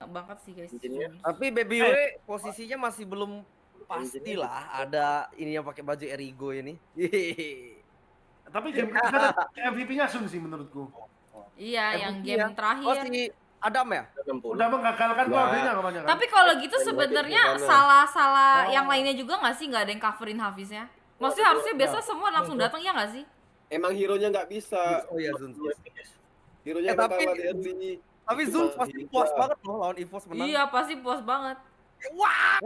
banget sih guys. Engine-nya. Tapi Baby Yure posisinya masih belum pasti lah ada ini yang pakai baju Erigo ini. Tapi game ketiga MVP-nya Sun sih menurutku. Iya, yang MVP game ya. Oh terakhir. si Adam ya? 60. Udah menggagalkan Claudia kebanyakan. Tapi kalau gitu Main sebenarnya motif di sana. salah-salah Oh. yang lainnya juga nggak sih, nggak ada yang coverin Hafiznya? Maksudnya harusnya biasa semua langsung datang ya nggak sih? Emang hero-nya nggak bisa. Oh iya Zun. Hero-nya Eh, nggak tapi- kalah di early. Tapi Zun pasti puas banget loh lawan EVOS menang. Iya, pasti puas banget. Wah.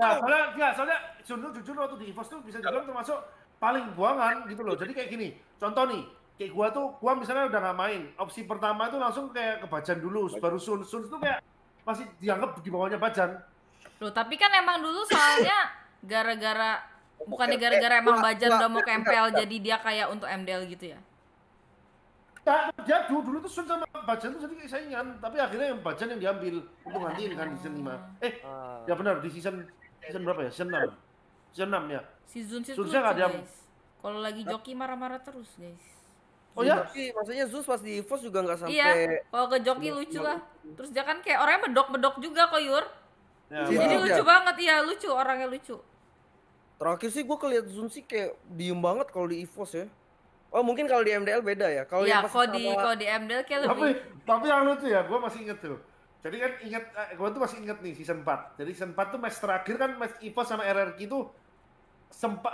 Ya, soalnya Sun tuh jujur waktu di EVOS tuh bisa dibilang termasuk paling buangan gitu loh. Jadi kayak gini, contoh nih, kayak gua misalnya udah nggak main, opsi pertama itu langsung kayak ke Bajan dulu, baru Sun tuh kayak masih dianggap di bawahnya Bajan. Loh, tapi kan emang dulu soalnya gara-gara bukannya gara-gara emang Bajan udah mau ke MPL jadi dia kayak untuk MDL gitu ya? Nah, dia dulu tuh Sun sama Bajan tuh jadi kayak saingan, tapi akhirnya yang Bajan yang diambil untuk gantiin kan di season 5. Ya benar di season berapa ya? Season 6. Season 6 ya. Si Zun sih Zunnya lucu nggak diam. guys. Kalau lagi joki marah-marah terus guys. Oh ya? Tapi maksudnya Zeus pas di EVOS juga nggak sampai. Iya, kalau ke joki lucu lah. Terus dia kan kayak orangnya medok-medok juga kok Yur. Ya, Iya. Jadi Iya. lucu banget, iya lucu, orangnya lucu. Terakhir sih gue keliat Zun sih kayak diem banget kalau di EVOS ya. Oh mungkin kalau di MDL beda ya. Kalau Iya, yang pas kalau di MDL kayak lebih. Tapi yang lucu ya, gue masih inget tuh. Jadi kan gue tuh masih inget nih season 4. Jadi season 4 tuh match terakhir kan match EVOS sama RRQ tuh sempat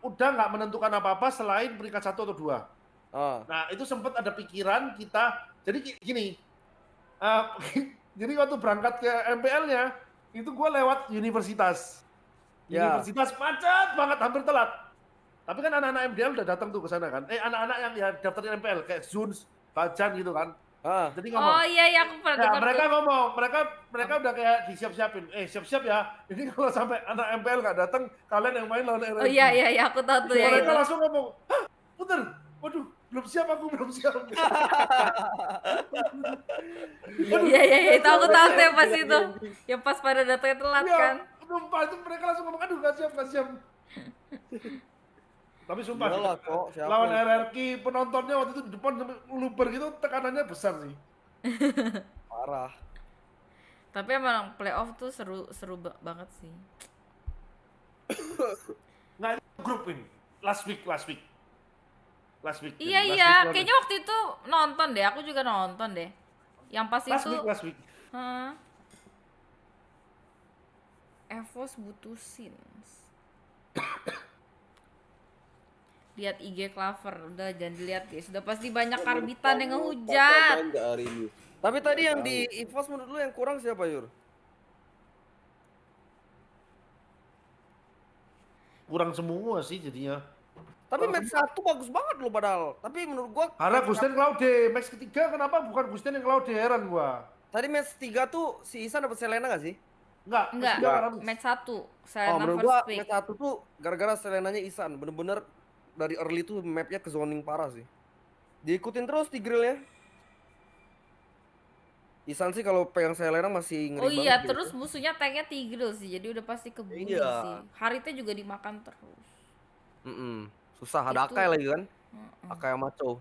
udah nggak menentukan apa-apa selain peringkat 1 atau 2. Nah itu sempat ada pikiran kita. Jadi gini, jadi waktu berangkat ke MPL-nya itu gue lewat universitas. Ya. Universitas macet banget, hampir telat. Tapi kan anak-anak MDL udah datang tuh ke sana kan. Anak-anak yang ya daftarin MPL kayak Zuns, Bajan gitu kan. Jadi ngomong. Oh iya, aku pernah Ya, dengar mereka tuh. ngomong, mereka udah kayak disiap-siapin. Siap-siap ya. Ini kalau sampai anak MPL nggak datang, kalian yang main lawan RRQ. Oh iya, aku tahu tuh ya Mereka itu. langsung ngomong, hah, Puter, waduh, belum siap. Iya, itu aku tahu tuh yang pas itu. Yang pas pada datangnya telat kan. Sumpah itu mereka langsung ngomong, aduh nggak siap. Tapi sumpah, Iyalah, kok, siapa lawan yang- RRQ penontonnya waktu itu di depan sampai luber gitu, tekanannya besar sih. Parah. Tapi emang playoff tuh seru banget sih. Nggak, itu grup ini, last week. Iya, kayaknya waktu itu nonton deh, aku juga nonton deh. Yang pas itu. last week. Hah? EVOS butuh scenes. Lihat IG Clover, udah jangan dilihat guys. Udah pasti banyak karbitan yang ngehujat. Nggak hari ini. Tapi tadi yang di EVOS menurut lu yang kurang siapa Yur? Kurang semua sih jadinya. Tapi match 1 bagus banget loh padahal. Tapi menurut gua Karena Gusten Claude, match ketiga kenapa bukan Gusten yang Claude, heran gua. tadi match 3 tuh si Isan dapat Selena gak sih? Enggak. Match 1. Selena Menurut first gua pick. match 1 tuh gara-gara Selenanya Isan. Bener-bener dari early tuh mapnya ke zoning parah sih. Diikutin terus Tigreal-nya. Isan sih kalau pegang Selena masih ngeri Oh banget iya, gitu. terus musuhnya tanknya Tigreal sih, jadi udah pasti keburu Iya. sih. Haritnya juga dimakan terus. Susah, ada Itu- Akai lagi kan? Akai sama Macho.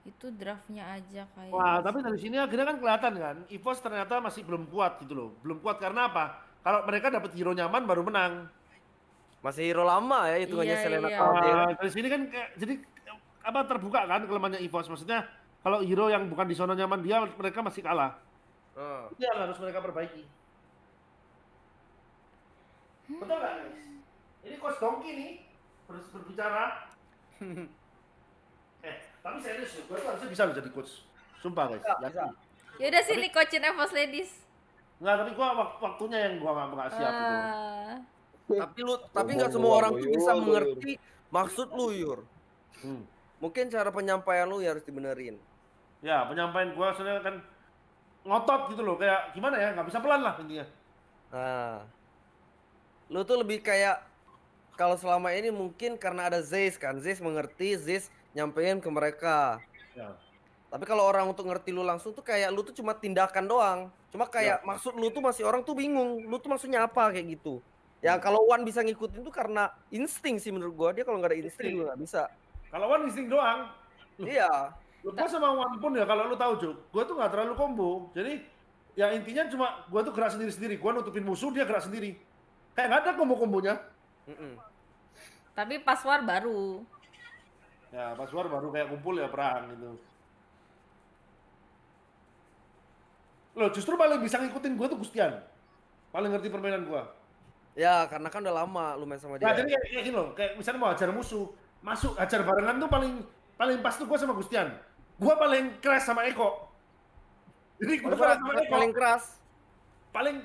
Itu draftnya aja kayak. Wah, tapi dari sini akhirnya kan kelihatan kan, EVOS ternyata masih belum kuat gitu loh. Belum kuat karena apa? Kalau mereka dapat hero nyaman baru menang. Masih hero lama ya hitungannya Iya, Selena iya. Claude. Dari sini kan kayak, jadi apa terbuka kan kelemahannya EVOS. Maksudnya kalau hero yang bukan di zona nyaman dia, mereka masih kalah. Itu yang harus mereka perbaiki. Betul nggak guys? Ini Coach Donkey nih berbicara. Tapi serius gue tuh harusnya bisa loh jadi coach. Sumpah guys. Bisa. Ya udah sini coachin EVOS Ladies. Enggak, tapi gua waktunya yang gua nggak siap gitu. Tapi nggak semua orang tuh bisa mengerti maksud lu Yur. Hmm. Mungkin cara penyampaian lu ya harus dibenerin. Ya, penyampaian gua sebenarnya kan ngotot gitu loh, kayak gimana ya, nggak bisa pelan lah intinya. Nah, lu tuh lebih kayak kalau selama ini mungkin karena ada Zeiss kan, Zeiss mengerti, Zeiss nyampein ke mereka. Ya. Tapi kalau orang untuk ngerti lu langsung tuh kayak lu tuh cuma tindakan doang. Cuma kayak maksud lu tuh masih orang tuh bingung, lu tuh maksudnya apa kayak gitu. Ya kalau Wan bisa ngikutin tuh karena insting sih menurut gua, dia kalau nggak ada insting lu nggak bisa. Kalau One insting doang. Iya. Gua sama One pun ya kalau lu tahu Jo, gua tuh nggak terlalu combo. Jadi Ya intinya cuma gua tuh gerak sendiri-sendiri, gua nutupin musuh, dia gerak sendiri. Kayak nggak ada kombo-kombonya. Mm-mm. Tapi pas war baru. Ya pas war baru kayak kumpul ya perang gitu. Loh justru paling bisa ngikutin gua tuh Gustian. Paling ngerti permainan gua. Ya karena kan udah lama lu main sama Nah dia. jadi kayak gini loh, kayak misalnya mau hajar musuh, masuk hajar barengan tuh paling paling pas tuh gua sama Gustian. Gua paling crash sama Eko. Jadi Oh, gua lu paling sama Eko. paling keras. Paling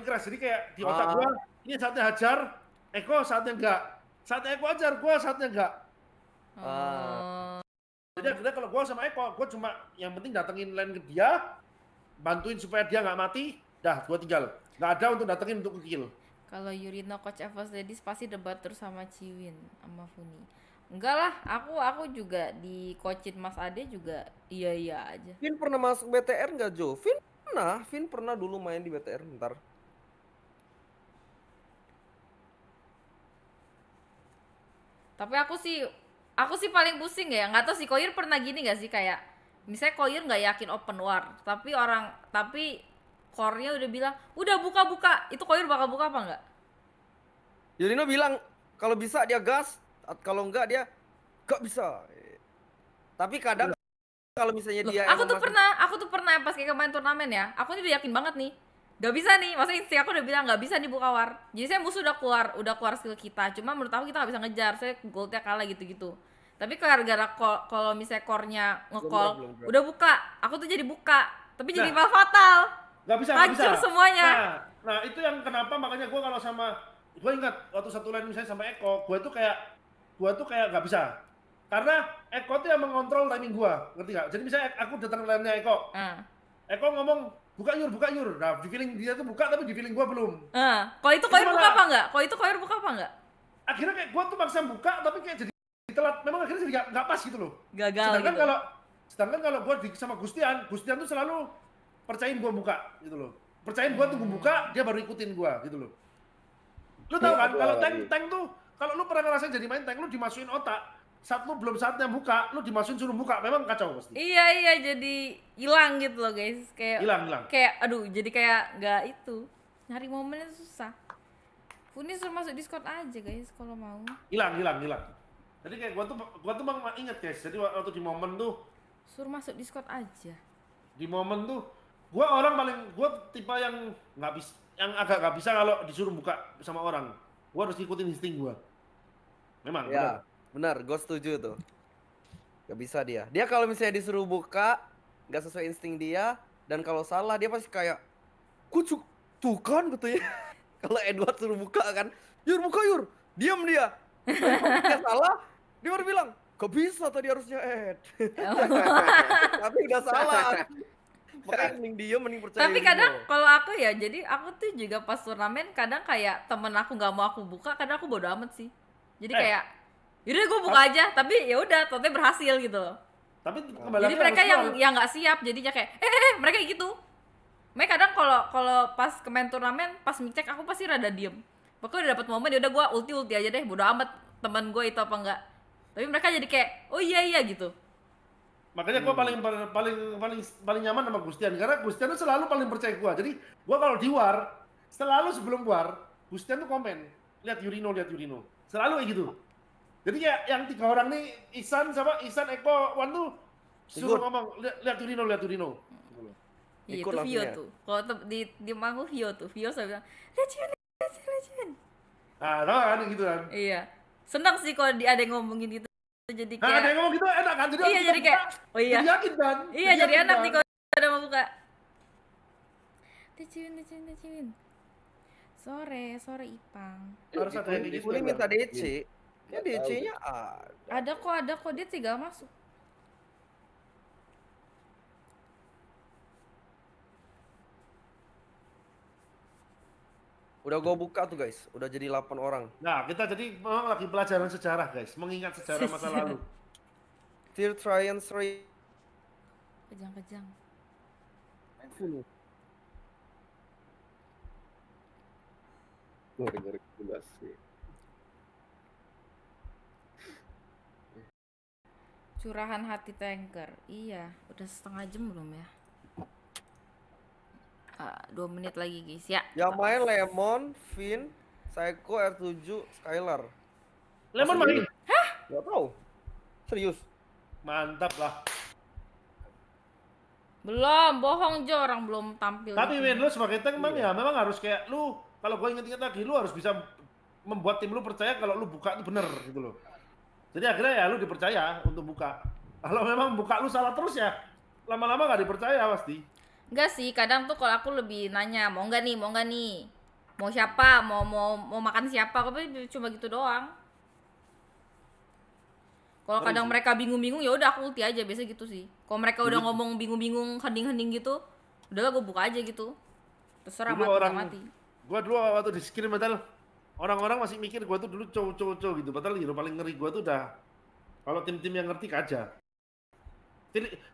crash. Jadi kayak di otak Ah. gua, ini saatnya hajar, Eko saatnya enggak. Saatnya Eko hajar, gua saatnya enggak. Oh. Jadi akhirnya kalau gua sama Eko, gua cuma yang penting datengin lane ke dia, bantuin supaya dia nggak mati, dah gua tinggal. Nggak ada untuk datengin untuk kill. Kalau Yurino coach Evos Ladies pasti debat terus sama Ciwin sama Funi. Enggak lah, aku juga di coachin Mas Ade juga iya aja. Vin pernah masuk BTR nggak Jo? Vin pernah dulu main di BTR bentar. Tapi aku sih paling pusing ya. Nggak tahu sih Koir pernah gini nggak sih kayak misalnya Koir nggak yakin open war, tapi core-nya udah bilang udah buka. Itu Koir bakal buka apa nggak? Yurino bilang kalau bisa dia gas, kalau enggak dia nggak bisa. Tapi kadang kalau misalnya Loh, dia aku emang tuh pernah pas kayak main turnamen ya. Aku ini udah yakin banget nih. Gak bisa nih, maksudnya insting aku udah bilang gak bisa nih buka war. Jadi saya musuh udah keluar skill kita. Cuma menurut aku kita gak bisa ngejar, saya goldnya kalah gitu-gitu. Tapi gara-gara kalau misalnya core-nya nge-call, Belum drop. udah buka. Aku tuh jadi buka, tapi jadi Nah. malah fatal. Nggak bisa. Hancur semuanya. Nah itu yang kenapa makanya gua kalau sama, gua ingat waktu satu lane misalnya sama Eko, gua tuh kayak nggak bisa. Karena Eko tuh yang mengontrol timing gua, ngerti nggak? Jadi misalnya aku datang ke lane-nya Eko, Ah. Eko ngomong buka yur. Nah, di feeling dia tuh buka tapi di feeling gua belum. Kalau itu Koir Itu buka malah- apa enggak? Kalau itu Koir buka apa enggak? Akhirnya kayak gua tuh maksa buka tapi kayak jadi telat. Memang akhirnya jadi nggak pas gitu loh. Gagal gitu. Sedangkan kalau gua sama Gustian tuh selalu percayain gua buka gitu loh. Percayain gua tunggu buka, dia baru ikutin gua gitu loh. Lu tahu kan Iya, kalau iya. tank tuh kalau lu pernah ngerasain jadi main tank lu dimasukin otak, saat lu belum saatnya buka, lu dimasukin suruh buka, memang kacau pasti. Iya, jadi hilang gitu loh guys. Kayak Hilang. Kayak aduh, jadi kayak nggak itu. Nyari momennya susah. Funi suruh masuk Discord aja guys kalau mau. Hilang. Jadi kayak gua tuh bang inget guys. Jadi waktu di momen tuh, Suruh masuk Discord aja. gua tipe yang nggak bisa, yang agak nggak bisa kalau disuruh buka sama orang. Gua harus ngikutin insting gua. Memang. Ya, benar, gue setuju tuh. Gak bisa dia. Dia kalau misalnya disuruh buka, nggak sesuai insting dia, dan kalau salah dia pasti kayak, tuh kan katanya. Kalau Edward suruh buka kan, buka Yur, diam dia. Kalau dia salah, dia baru bilang, gak bisa tadi harusnya Ed. Tapi udah salah. Makanya mending diem, mending percaya. Tapi Yurino. kadang kalau aku ya, jadi aku tuh juga pas turnamen kadang kayak temen aku nggak mau aku buka, kadang aku bodo amat sih. Jadi kayak, yaudah gue buka aja, tapi ya udah, totalnya berhasil gitu loh. Tapi kembali Jadi lagi mereka harus yang nggak siap, jadinya kayak, mereka kayak gitu. Mereka kadang kalau pas ke main turnamen, pas mic check aku pasti rada diem. Pokoknya udah dapet momen, ya udah gue ulti aja deh, bodo amat teman gue itu apa enggak. Tapi mereka jadi kayak, oh iya gitu. Makanya gua paling nyaman sama Gustian karena Gustian tuh selalu paling percaya gua. Jadi gua kalau di war, selalu sebelum war, Gustian tuh komen, lihat Yurino. Selalu kayak gitu. Jadi kayak yang 3 orang nih, Ihsan, Eko, Wan tuh suruh Ikut. ngomong, lihat Yurino. Gitu loh. Iya, Ikut itu langsung Vio ya? tuh. Kalau di mangku Vio tuh. Vio saya bilang, Legend. Nah, tau kan gitu kan. Iya. Senang sih kalau ada yang ngomongin gitu. Jadi Nah, ada yang kayak, ngomong gitu enak kan. Jadi iya kita jadi kayak, buka, oh iya. jadi yakin kan. Iya, jadi yakin enak kan? nih kalau udah mau buka. Deciwin. Sore Ipang. Harus ada yang kayak gitu. Boleh minta DC. Ya Nggak tahu. DC-nya Ada kok dia tinggal masuk. Udah gue buka tuh guys, udah jadi 8 orang. Nah, kita jadi memang lagi pelajaran sejarah guys, mengingat sejarah masa lalu. Fear Tryon 3. Kejang. Ngeri jelas sih. Curahan hati tanker. Iya, udah setengah jam belum ya? 2 menit lagi guys ya. Yang kita main pause. Lemon, Vin, Psycho, R7, Skylar. Lemon Masa main. iya? Gak tahu. Serius. Mantap lah. Belum, bohong Jo, orang belum tampil. Tapi gitu. Win, lu sebagai tank memang harus kayak lu, kalau gue inget-inget lagi, lu harus bisa membuat tim lu percaya kalau lu buka itu bener gitu loh. Jadi akhirnya ya lu dipercaya untuk buka. Kalau memang buka lu salah terus ya, lama-lama nggak dipercaya pasti. Enggak sih, kadang tuh kalau aku lebih nanya, mau nggak nih, mau siapa, mau makan siapa, aku cuma gitu doang. Kalau Terus kadang sih. mereka bingung-bingung ya udah aku ulti aja, biasa gitu sih. Kalau mereka udah ngomong bingung-bingung, hening-hening gitu, udahlah gue buka aja gitu. Terserah Dulu mati nggak orang, mati. gua dulu waktu di screen padahal orang-orang masih mikir gua tuh dulu cowok-cowok gitu. Padahal hero paling ngeri gua tuh udah, kalau tim-tim yang ngerti Kaja.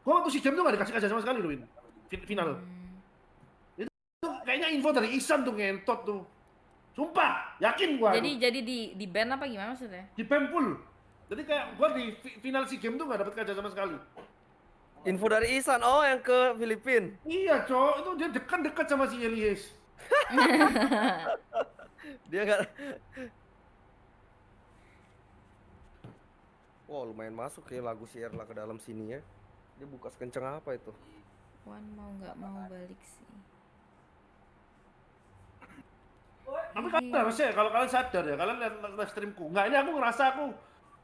Gua waktu si game tuh nggak dikasih Kaja sama sekali loh, Win. Final. Itu kayaknya info dari Isan tuh ngentot tuh. Sumpah, yakin gua. Jadi di ban apa gimana maksudnya? Di Pempul. Jadi kayak gua di final si game tuh nggak dapet Kaja sama sekali. Info dari Isan, oh yang ke Filipina. Iya, cowok itu dia dekat-dekat sama si Elias. Dia nggak. Wow, lumayan masuk ya lagu si Erla ke dalam sini ya. Dia buka sekenceng apa itu? Wan mau nggak mau balik sih. Tapi kalian harusnya kalau kalian sadar ya, kalian lihat live streamku. Enggak, ini aku ngerasa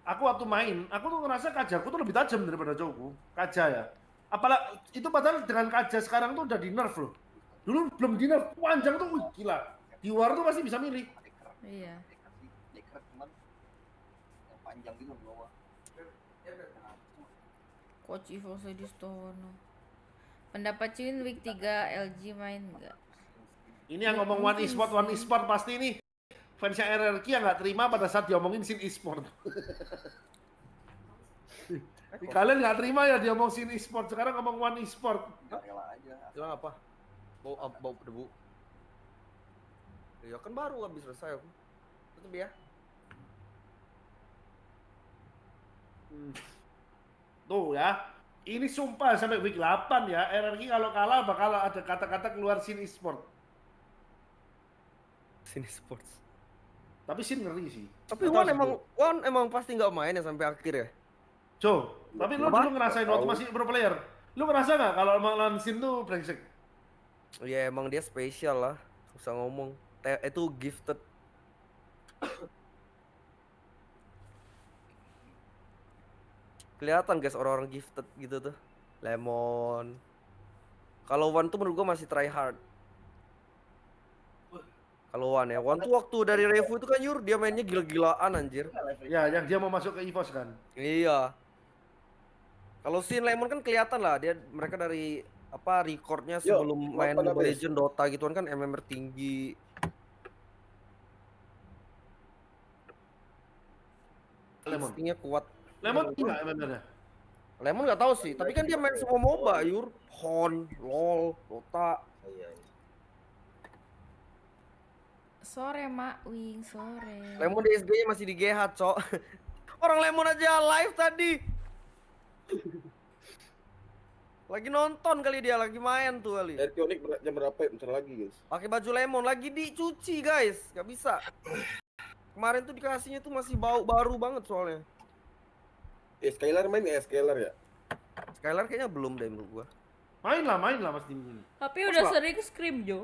aku waktu main, aku tuh ngerasa kajaku tuh lebih tajam daripada cowokku. Kaja ya. Apalagi itu padahal dengan Kaja sekarang tuh udah di nerf loh. Dulu belum di nerf, panjang tuh wih, gila. Di war tuh masih bisa milih. Iya. Dekat cuman yang panjang gitu di bawah. Coach Ivo Sedistono. Pendapat Cin week 3 LG main nggak? Ini yang ngomong one e-sport pasti nih fansnya RRQ yang nggak terima pada saat diomongin sin e-sport. Kalian nggak terima ya diomong sin e-sport, sekarang ngomong one e-sport. Rela aja. Bilang apa? Bau debu. Ya kan baru habis selesai aku. Tutup ya. Tuh ya, ini sumpah sampai week 8 ya, RRQ kalau kalah bakal ada kata-kata keluar sin e-sport. Sini sports. Tapi sin ngeri sih. Tapi Nggak tahu sih, Wan emang pasti nggak main ya sampai akhir ya. Jo, tapi lu Apa? dulu ngerasain waktu masih pro player. Lu ngerasa nggak kalau emang lawan sin tuh brengsek? Ya emang dia spesial lah. Susah ngomong. Itu gifted. Kelihatan guys orang-orang gifted gitu tuh. Lemon. Kalau Wan tuh menurut gua masih try hard. Kalau Wan ya, Wan tuh waktu dari Revo itu kan Yur, dia mainnya gila-gilaan anjir. Ya, yang dia mau masuk ke EVOS kan. Iya. Kalau Sin Lemon kan kelihatan lah, mereka dari apa recordnya sebelum main apa Mobile habis? Legend Dota gituan kan MMR tinggi. Lemon. Instingnya kuat. Lemon enggak MMR-nya? Lemon nggak tahu sih, tapi kan dia main semua MOBA, Yur. Hon, LOL, Dota. Iya. Sore Mak Wing, sore. Lemon di SG-nya masih di GH, Cok. Orang Lemon aja live tadi. Lagi nonton kali dia, lagi main tuh kali. Elektronik jam berapa ya? Bentar lagi, guys. Pakai baju Lemon, lagi dicuci, guys. Gak bisa. Kemarin tuh dikasihnya tuh masih bau baru banget soalnya. Skylar main nggak ya Skylar ya? Skylar kayaknya belum deh menurut gua. Main lah pasti. Tapi udah sering scream Jo.